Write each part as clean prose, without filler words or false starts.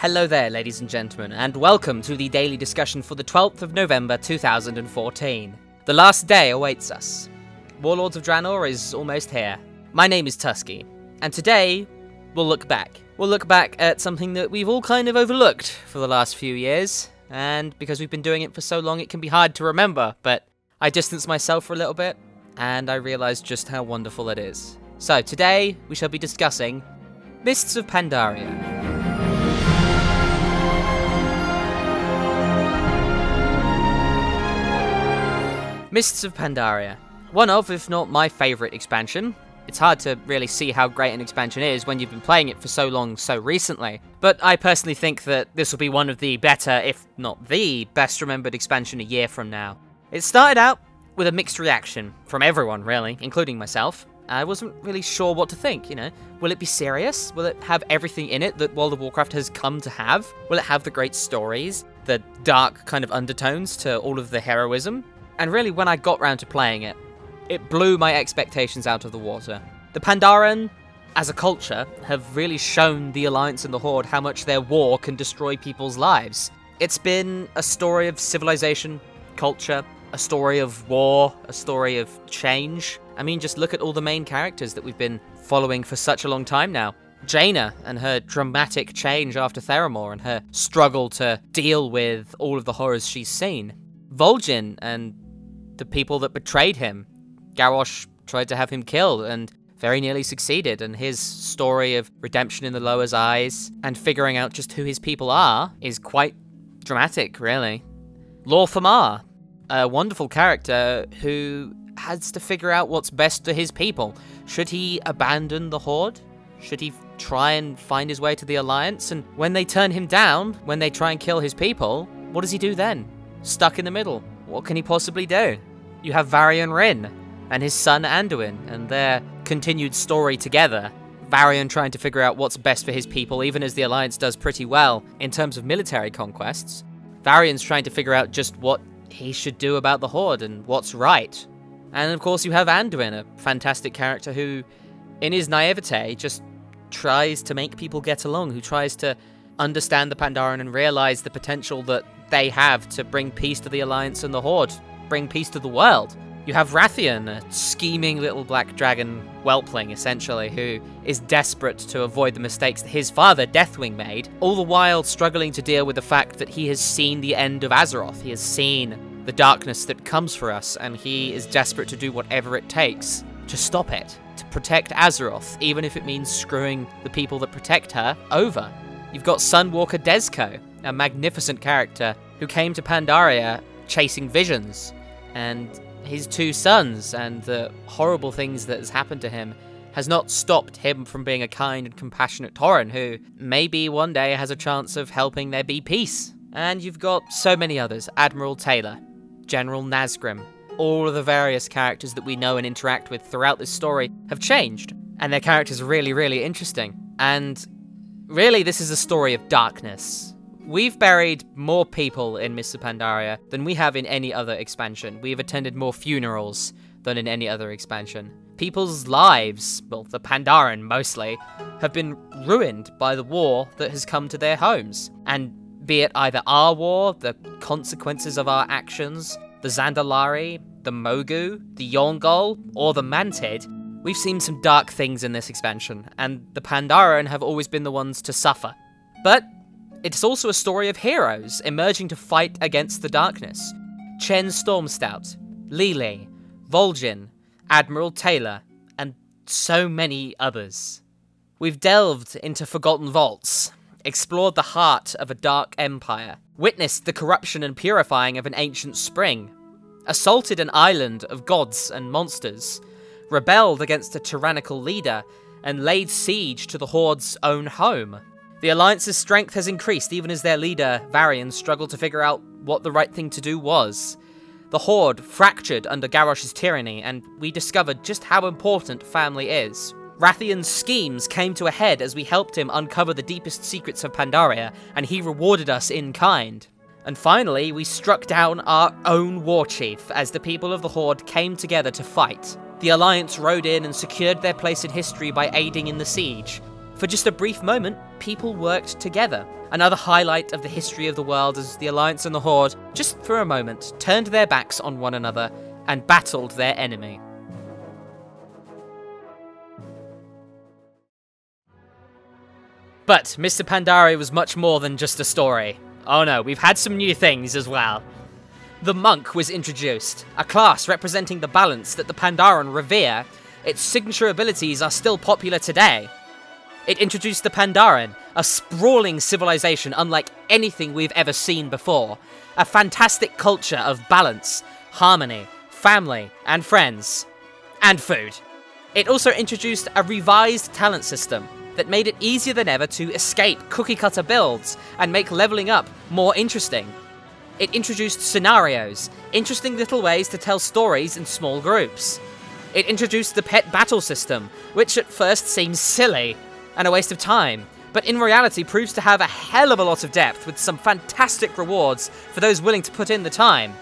Hello there, ladies and gentlemen, and welcome to the daily discussion for the 12th of November 2014. The last day awaits us. Warlords of Draenor is almost here. My name is Tuskeh, and today we'll look back. We'll look back at something that we've all kind of overlooked for the last few years, and because we've been doing it for so long it can be hard to remember, but I distanced myself for a little bit, and I realised just how wonderful it is. So today we shall be discussing Mists of Pandaria. Mists of Pandaria. One of, if not my favourite expansion. It's hard to really see how great an expansion is when you've been playing it for so long, so recently. But I personally think that this will be one of the better, if not the best remembered expansion a year from now. It started out with a mixed reaction from everyone, really, including myself. I wasn't really sure what to think, you know. Will it be serious? Will it have everything in it that World of Warcraft has come to have? Will it have the great stories, the dark kind of undertones to all of the heroism? And really, when I got round to playing it, it blew my expectations out of the water. The Pandaren, as a culture, have really shown the Alliance and the Horde how much their war can destroy people's lives. It's been a story of civilization, culture, a story of war, a story of change. I mean, just look at all the main characters that we've been following for such a long time now. Jaina and her dramatic change after Theramore and her struggle to deal with all of the horrors she's seen. Vol'jin and the people that betrayed him. Garrosh tried to have him killed and very nearly succeeded, and his story of redemption in the Lower's eyes and figuring out just who his people are is quite dramatic, really. Lor'themar, a wonderful character who has to figure out what's best for his people. Should he abandon the Horde? Should he try and find his way to the Alliance? And when they turn him down, when they try and kill his people, what does he do then? Stuck in the middle. What can he possibly do? You have Varian Wrynn and his son Anduin and their continued story together. Varian trying to figure out what's best for his people, even as the Alliance does pretty well in terms of military conquests. Varian's trying to figure out just what he should do about the Horde and what's right. And of course you have Anduin, a fantastic character who, in his naivete, just tries to make people get along, who tries to understand the Pandaren and realize the potential that they have to bring peace to the Alliance and the Horde, bring peace to the world. You have Rathian, a scheming little black dragon whelpling, essentially, who is desperate to avoid the mistakes that his father, Deathwing, made, all the while struggling to deal with the fact that he has seen the end of Azeroth. He has seen the darkness that comes for us, and he is desperate to do whatever it takes to stop it, to protect Azeroth, even if it means screwing the people that protect her over. You've got Sunwalker Dezko, a magnificent character who came to Pandaria chasing visions, and his two sons and the horrible things that has happened to him has not stopped him from being a kind and compassionate Tauren who maybe one day has a chance of helping there be peace. And you've got so many others. Admiral Taylor, General Nazgrim. All of the various characters that we know and interact with throughout this story have changed, and their characters are really, really interesting. And really, this is a story of darkness. We've buried more people in Mists of Pandaria than we have in any other expansion. We've attended more funerals than in any other expansion. People's lives, well, the Pandaren mostly, have been ruined by the war that has come to their homes. And be it either our war, the consequences of our actions, the Zandalari, the Mogu, the Yon'Gul, or the Mantid, we've seen some dark things in this expansion, and the Pandaren have always been the ones to suffer. But it's also a story of heroes emerging to fight against the darkness. Chen Stormstout, Lili, Vol'jin, Admiral Taylor, and so many others. We've delved into forgotten vaults, explored the heart of a dark empire, witnessed the corruption and purifying of an ancient spring, assaulted an island of gods and monsters, rebelled against a tyrannical leader, and laid siege to the Horde's own home. The Alliance's strength has increased even as their leader, Varian, struggled to figure out what the right thing to do was. The Horde fractured under Garrosh's tyranny, and we discovered just how important family is. Rathian's schemes came to a head as we helped him uncover the deepest secrets of Pandaria, and he rewarded us in kind. And finally, we struck down our own war chief as the people of the Horde came together to fight. The Alliance rode in and secured their place in history by aiding in the siege. For just a brief moment, people worked together. Another highlight of the history of the world as the Alliance and the Horde, just for a moment, turned their backs on one another and battled their enemy. But Mists of Pandaria was much more than just a story. Oh no, we've had some new things as well. The Monk was introduced, a class representing the balance that the Pandaren revere. Its signature abilities are still popular today. It introduced the Pandaren, a sprawling civilization unlike anything we've ever seen before. A fantastic culture of balance, harmony, family, and friends. And food. It also introduced a revised talent system that made it easier than ever to escape cookie-cutter builds and make leveling up more interesting. It introduced scenarios, interesting little ways to tell stories in small groups. It introduced the pet battle system, which at first seems silly and a waste of time, but in reality proves to have a hell of a lot of depth with some fantastic rewards for those willing to put in the time.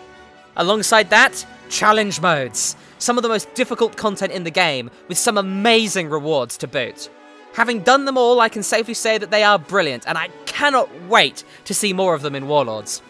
Alongside that, challenge modes, some of the most difficult content in the game with some amazing rewards to boot. Having done them all, I can safely say that they are brilliant, and I cannot wait to see more of them in Warlords.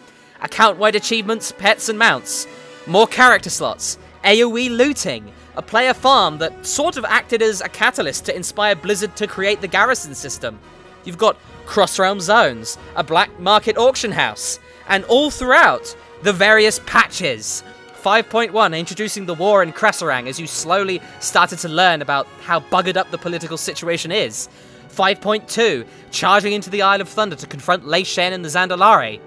Account-wide achievements, pets and mounts, more character slots, AoE looting, a player farm that sort of acted as a catalyst to inspire Blizzard to create the garrison system. You've got cross-realm zones, a black market auction house, and all throughout, the various patches. 5.1 introducing the war in Krasarang as you slowly started to learn about how buggered up the political situation is. 5.2 charging into the Isle of Thunder to confront Lei Shen and the Zandalari.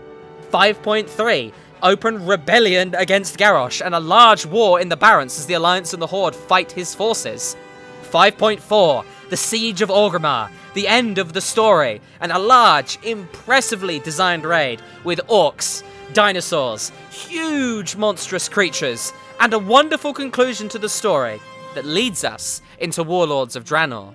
5.3 open rebellion against Garrosh and a large war in the Barrens as the Alliance and the Horde fight his forces. 5.4 the Siege of Orgrimmar, the end of the story, and a large, impressively designed raid with orcs, dinosaurs, huge monstrous creatures, and a wonderful conclusion to the story that leads us into Warlords of Draenor.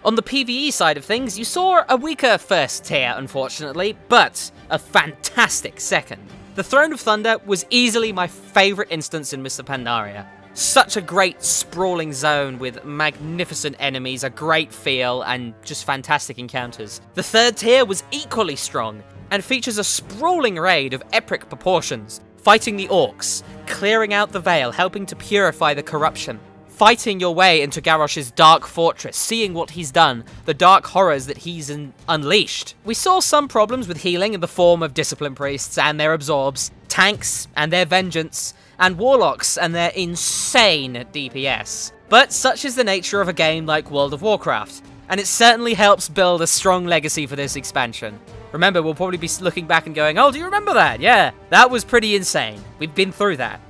On the PvE side of things, you saw a weaker first tier, unfortunately, but a fantastic second. The Throne of Thunder was easily my favourite instance in Mists of Pandaria. Such a great sprawling zone with magnificent enemies, a great feel, and just fantastic encounters. The third tier was equally strong, and features a sprawling raid of epic proportions, fighting the orcs, clearing out the Veil, helping to purify the corruption, fighting your way into Garrosh's dark fortress, seeing what he's done, the dark horrors that he's unleashed. We saw some problems with healing in the form of Discipline Priests and their absorbs, tanks and their vengeance, and warlocks and their insane DPS. But such is the nature of a game like World of Warcraft, and it certainly helps build a strong legacy for this expansion. Remember, we'll probably be looking back and going, oh, do you remember that? Yeah, that was pretty insane. We've been through that.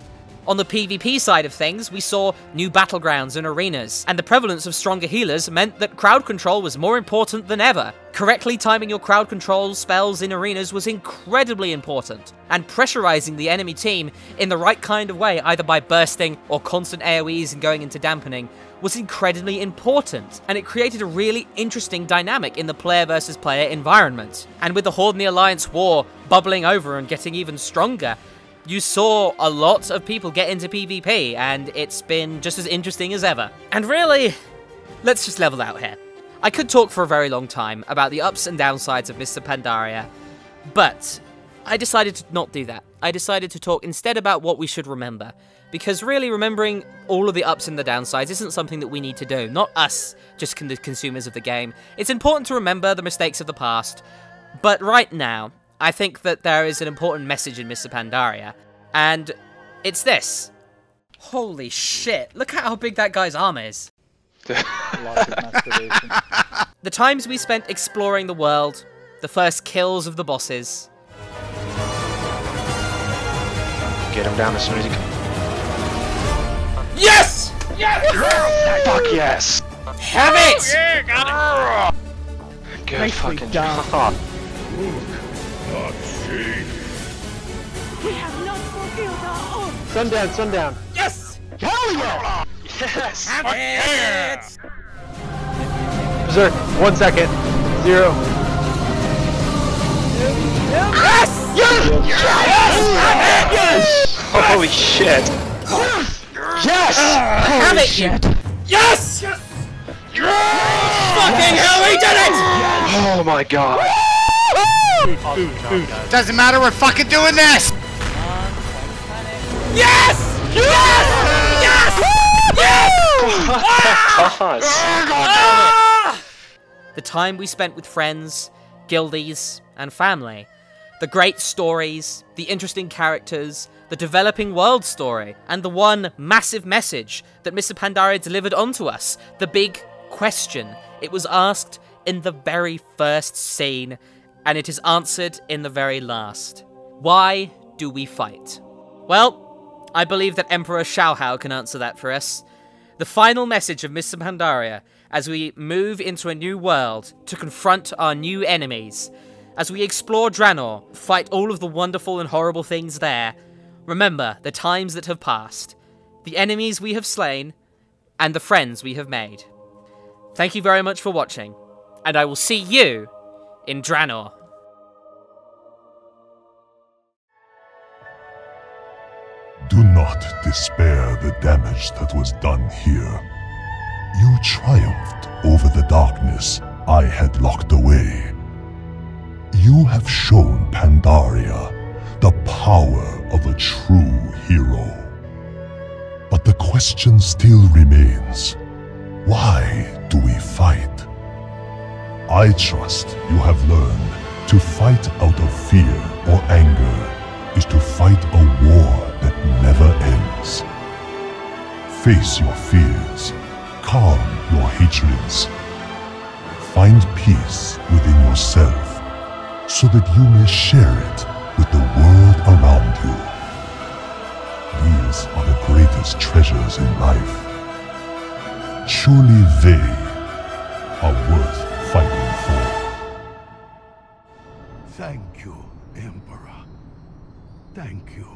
On the PvP side of things, we saw new battlegrounds and arenas, and the prevalence of stronger healers meant that crowd control was more important than ever. Correctly timing your crowd control spells in arenas was incredibly important, and pressurizing the enemy team in the right kind of way, either by bursting or constant AoEs and going into dampening, was incredibly important, and it created a really interesting dynamic in the player versus player environment. And with the Horde and the Alliance war bubbling over and getting even stronger, you saw a lot of people get into PvP, and it's been just as interesting as ever. And really, let's just level out here. I could talk for a very long time about the ups and downsides of Mists of Pandaria, but I decided to not do that. I decided to talk instead about what we should remember, because really remembering all of the ups and the downsides isn't something that we need to do, not us, just the consumers of the game. It's important to remember the mistakes of the past, but right now, I think that there is an important message in Mists of Pandaria, and it's this. Holy shit, look at how big that guy's arm is. Lots of masturbation. The times we spent exploring the world, the first kills of the bosses. Get him down as soon as you can. Yes! Yes! Fuck yes! Have it! Yeah, got it! Good Nicely fucking done. job. We have not fulfilled our oath. Sundown, sundown. Yes! Hell yeah! Yes! Have it! Berserk, 1 second. 0. Yes! Yes! Yes! Yes! Holy shit! Yes! Have Holy it! shit! Yes! Fucking hell, we did it! Oh my god. Doesn't matter, we're fucking doing this! Yes! Yes! Yes! Yes! What? Ah! The time we spent with friends, guildies, and family. The great stories, the interesting characters, the developing world story, and the one massive message that Mists of Pandaria delivered onto us. The big question. It was asked in the very first scene, and it is answered in the very last. Why do we fight? Well, I believe that Emperor Xiaohao can answer that for us. The final message of Mists of Pandaria, as we move into a new world to confront our new enemies, as we explore Draenor, fight all of the wonderful and horrible things there, remember the times that have passed, the enemies we have slain, and the friends we have made. Thank you very much for watching, and I will see you in Draenor. Do not despair the damage that was done here. You triumphed over the darkness I had locked away. You have shown Pandaria the power of a true hero. But the question still remains, why do we fight? I trust you have learned to fight out of fear or anger is to fight a war that never ends. Face your fears, calm your hatreds. Find peace within yourself so that you may share it with the world around you. These are the greatest treasures in life. Surely they are worth fighting for. Thank you, Emperor. Thank you.